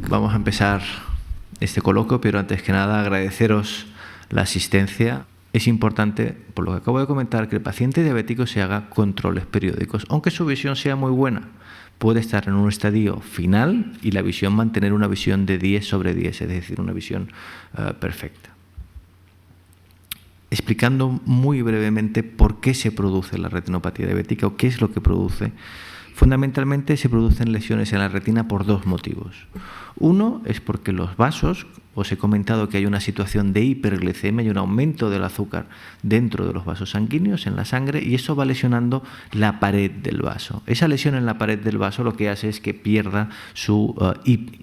Vamos a empezar este coloquio, pero antes que nada agradeceros la asistencia. Es importante, por lo que acabo de comentar, que el paciente diabético se haga controles periódicos, aunque su visión sea muy buena. Puede estar en un estadio final y la visión mantener una visión de 10/10, es decir, una visión perfecta. Explicando muy brevemente por qué se produce la retinopatía diabética o qué es lo que produce. Fundamentalmente se producen lesiones en la retina por dos motivos. Uno es porque los vasos, os he comentado que hay una situación de hiperglicemia y un aumento del azúcar dentro de los vasos sanguíneos en la sangre, y eso va lesionando la pared del vaso. Esa lesión en la pared del vaso lo que hace es que pierda su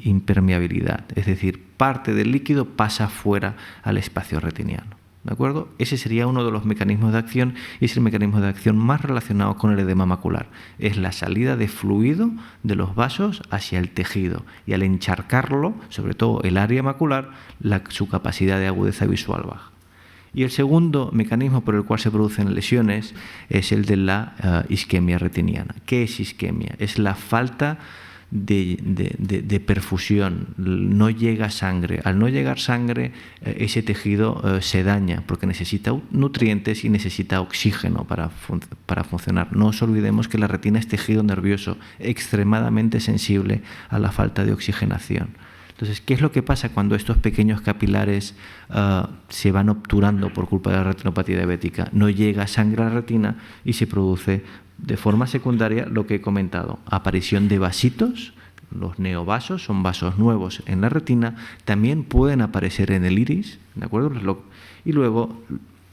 impermeabilidad, es decir, parte del líquido pasa fuera al espacio retiniano. ¿De acuerdo? Ese sería uno de los mecanismos de acción y es el mecanismo de acción más relacionado con el edema macular. Es la salida de fluido de los vasos hacia el tejido y al encharcarlo, sobre todo el área macular, su capacidad de agudeza visual baja. Y el segundo mecanismo por el cual se producen lesiones es el de la isquemia retiniana. ¿Qué es isquemia? Es la falta de perfusión, no llega sangre. Al no llegar sangre, ese tejido se daña porque necesita nutrientes y necesita oxígeno para funcionar. No os olvidemos que la retina es tejido nervioso extremadamente sensible a la falta de oxigenación. Entonces, ¿qué es lo que pasa cuando estos pequeños capilares se van obturando por culpa de la retinopatía diabética? No llega sangre a la retina y se produce de forma secundaria lo que he comentado, aparición de vasitos. Los neovasos son vasos nuevos en la retina, también pueden aparecer en el iris, ¿de acuerdo? Y luego,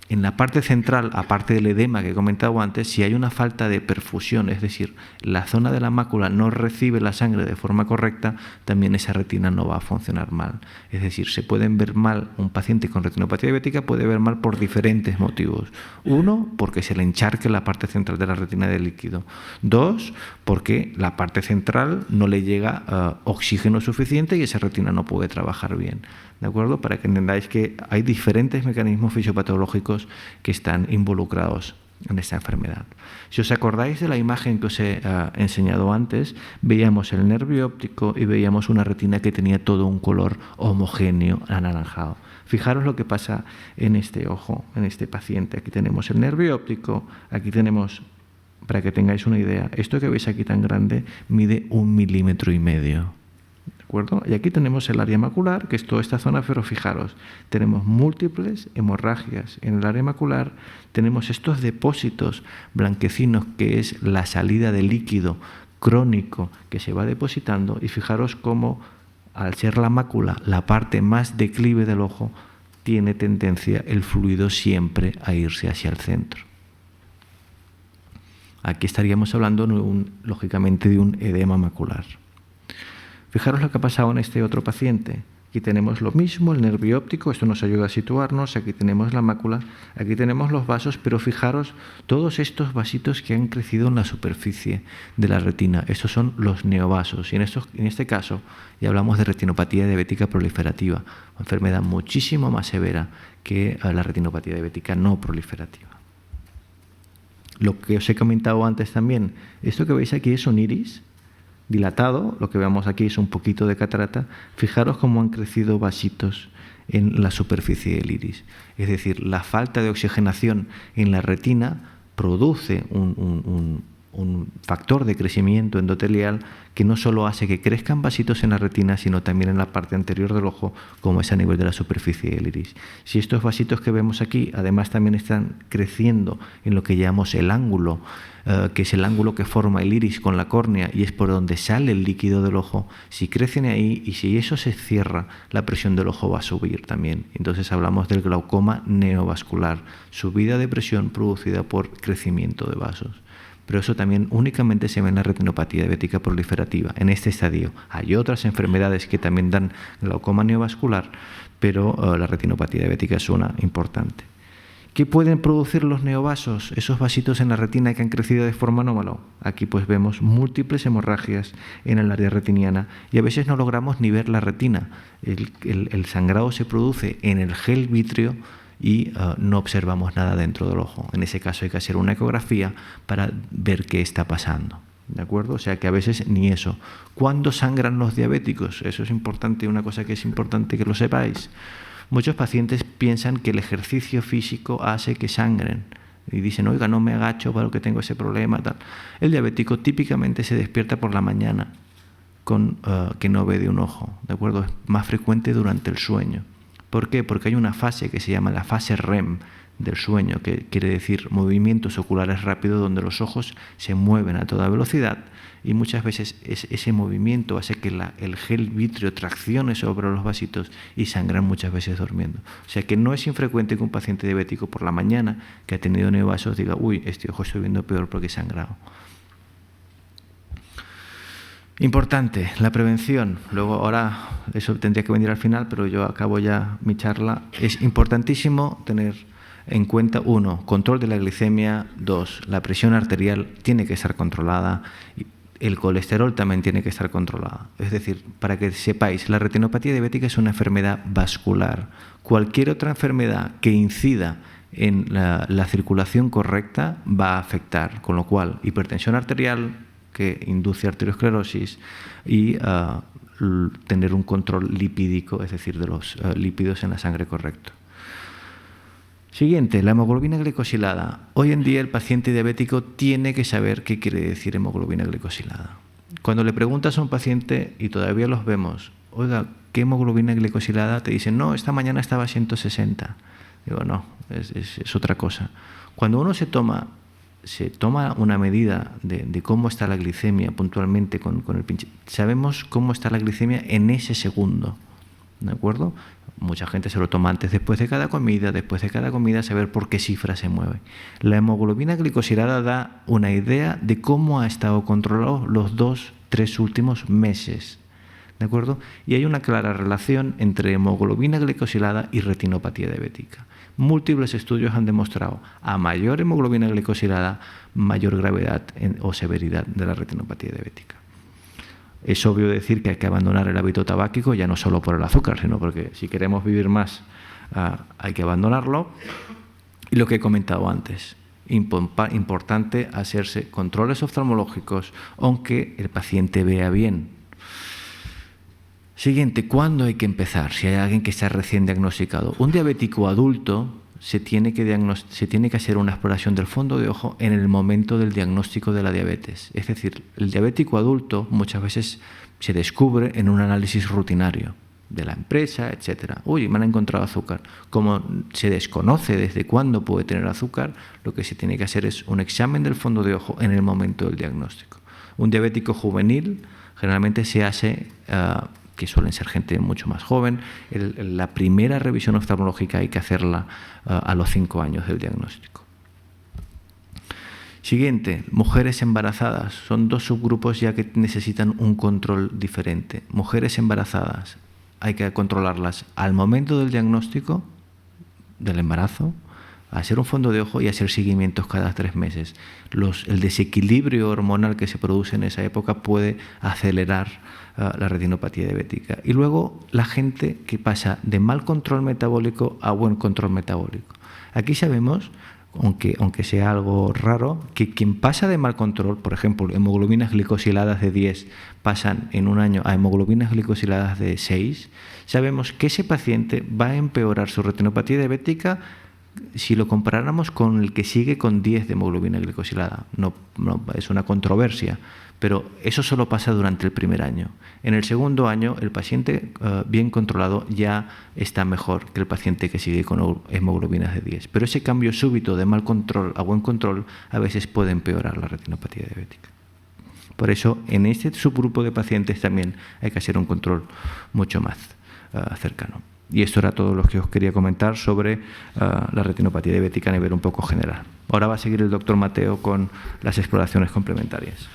en la parte central, aparte del edema que he comentado antes, si hay una falta de perfusión, es decir, la zona de la mácula no recibe la sangre de forma correcta, también esa retina no va a funcionar mal. Es decir, se pueden ver mal, un paciente con retinopatía diabética puede ver mal por diferentes motivos. Uno, porque se le encharque la parte central de la retina de líquido. Dos, porque la parte central no le llega oxígeno suficiente y esa retina no puede trabajar bien. ¿De acuerdo? Para que entendáis que hay diferentes mecanismos fisiopatológicos que están involucrados en esta enfermedad. Si os acordáis de la imagen que os he enseñado antes, veíamos el nervio óptico y veíamos una retina que tenía todo un color homogéneo, anaranjado. Fijaros lo que pasa en este ojo, en este paciente. Aquí tenemos el nervio óptico, aquí tenemos, para que tengáis una idea, esto que veis aquí tan grande mide 1,5 milímetros. ¿De acuerdo? Y aquí tenemos el área macular, que es toda esta zona, pero fijaros, tenemos múltiples hemorragias en el área macular, tenemos estos depósitos blanquecinos, que es la salida de líquido crónico que se va depositando, y fijaros cómo, al ser la mácula la parte más declive del ojo, tiene tendencia el fluido siempre a irse hacia el centro. Aquí estaríamos hablando, lógicamente, de un edema macular. Fijaros lo que ha pasado en este otro paciente. Aquí tenemos lo mismo, el nervio óptico, esto nos ayuda a situarnos, aquí tenemos la mácula, aquí tenemos los vasos, pero fijaros todos estos vasitos que han crecido en la superficie de la retina. Estos son los neovasos y en este caso ya hablamos de retinopatía diabética proliferativa, una enfermedad muchísimo más severa que la retinopatía diabética no proliferativa. Lo que os he comentado antes también, esto que veis aquí es un iris dilatado, lo que vemos aquí es un poquito de catarata. Fijaros cómo han crecido vasitos en la superficie del iris. Es decir, la falta de oxigenación en la retina produce un factor de crecimiento endotelial que no solo hace que crezcan vasitos en la retina, sino también en la parte anterior del ojo, como es a nivel de la superficie del iris. Si estos vasitos que vemos aquí, además también están creciendo en lo que llamamos el ángulo, que es el ángulo que forma el iris con la córnea y es por donde sale el líquido del ojo, si crecen ahí y si eso se cierra, la presión del ojo va a subir también. Entonces hablamos del glaucoma neovascular, subida de presión producida por crecimiento de vasos. Pero eso también únicamente se ve en la retinopatía diabética proliferativa, en este estadio. Hay otras enfermedades que también dan glaucoma neovascular, pero la retinopatía diabética es una importante. ¿Qué pueden producir los neovasos? Esos vasitos en la retina que han crecido de forma anómala. Aquí pues vemos múltiples hemorragias en el área retiniana y a veces no logramos ni ver la retina. El sangrado se produce en el gel vítreo y no observamos nada dentro del ojo. En ese caso hay que hacer una ecografía para ver qué está pasando. ¿De acuerdo? O sea que a veces ni eso. ¿Cuándo sangran los diabéticos? Eso es importante, una cosa que es importante que lo sepáis. Muchos pacientes piensan que el ejercicio físico hace que sangren y dicen, oiga, no me agacho para que tengo ese problema, tal. El diabético típicamente se despierta por la mañana con que no ve de un ojo, ¿de acuerdo? Es más frecuente durante el sueño. ¿Por qué? Porque hay una fase que se llama la fase REM del sueño, que quiere decir movimientos oculares rápidos donde los ojos se mueven a toda velocidad y muchas veces ese movimiento hace que el gel vítreo traccione sobre los vasitos y sangran muchas veces durmiendo. O sea que no es infrecuente que un paciente diabético por la mañana que ha tenido neovasos diga, uy, este ojo estoy viendo peor porque he sangrado. Importante, la prevención. Luego, ahora, eso tendría que venir al final, pero yo acabo ya mi charla. Es importantísimo tener en cuenta, 1, control de la glicemia, 2, la presión arterial tiene que estar controlada, el colesterol también tiene que estar controlado. Es decir, para que sepáis, la retinopatía diabética es una enfermedad vascular. Cualquier otra enfermedad que incida en la circulación correcta va a afectar, con lo cual, hipertensión arterial, que induce arteriosclerosis, y tener un control lipídico, es decir, de los lípidos en la sangre correcto. Siguiente, la hemoglobina glicosilada. Hoy en día el paciente diabético tiene que saber qué quiere decir hemoglobina glicosilada. Cuando le preguntas a un paciente, y todavía los vemos, oiga, ¿qué hemoglobina glicosilada? Te dicen, no, esta mañana estaba a 160. Digo, no, es otra cosa. Cuando uno se toma una medida de cómo está la glicemia puntualmente con el pinche, sabemos cómo está la glicemia en ese segundo, ¿de acuerdo? Mucha gente se lo toma antes, después de cada comida, saber por qué cifra se mueve. La hemoglobina glicosilada da una idea de cómo ha estado controlado los 2-3 últimos meses, ¿de acuerdo? Y hay una clara relación entre hemoglobina glicosilada y retinopatía diabética. Múltiples estudios han demostrado a mayor hemoglobina glicosilada, mayor gravedad o severidad de la retinopatía diabética. Es obvio decir que hay que abandonar el hábito tabáquico, ya no solo por el azúcar, sino porque si queremos vivir más hay que abandonarlo. Y lo que he comentado antes, importante hacerse controles oftalmológicos aunque el paciente vea bien. Siguiente, ¿cuándo hay que empezar? Si hay alguien que está recién diagnosticado. Un diabético adulto se tiene que hacer una exploración del fondo de ojo en el momento del diagnóstico de la diabetes. Es decir, el diabético adulto muchas veces se descubre en un análisis rutinario de la empresa, etc. Uy, me han encontrado azúcar. Como se desconoce desde cuándo puede tener azúcar, lo que se tiene que hacer es un examen del fondo de ojo en el momento del diagnóstico. Un diabético juvenil generalmente se hace, que suelen ser gente mucho más joven, la primera revisión oftalmológica hay que hacerla a los 5 años del diagnóstico. Siguiente, mujeres embarazadas. Son 2 subgrupos ya que necesitan un control diferente. Mujeres embarazadas, hay que controlarlas al momento del diagnóstico del embarazo, hacer un fondo de ojo y hacer seguimientos cada 3 meses. El desequilibrio hormonal que se produce en esa época puede acelerar la retinopatía diabética. Y luego la gente que pasa de mal control metabólico a buen control metabólico. Aquí sabemos, aunque sea algo raro, que quien pasa de mal control, por ejemplo, hemoglobinas glicosiladas de 10 pasan en un año a hemoglobinas glicosiladas de 6, sabemos que ese paciente va a empeorar su retinopatía diabética si lo comparáramos con el que sigue con 10 de hemoglobina glicosilada. No, es una controversia, pero eso solo pasa durante el primer año. En el segundo año, el paciente bien controlado ya está mejor que el paciente que sigue con hemoglobinas de 10. Pero ese cambio súbito de mal control a buen control a veces puede empeorar la retinopatía diabética. Por eso, en este subgrupo de pacientes también hay que hacer un control mucho más cercano. Y esto era todo lo que os quería comentar sobre la retinopatía diabética a nivel un poco general. Ahora va a seguir el doctor Mateo con las exploraciones complementarias.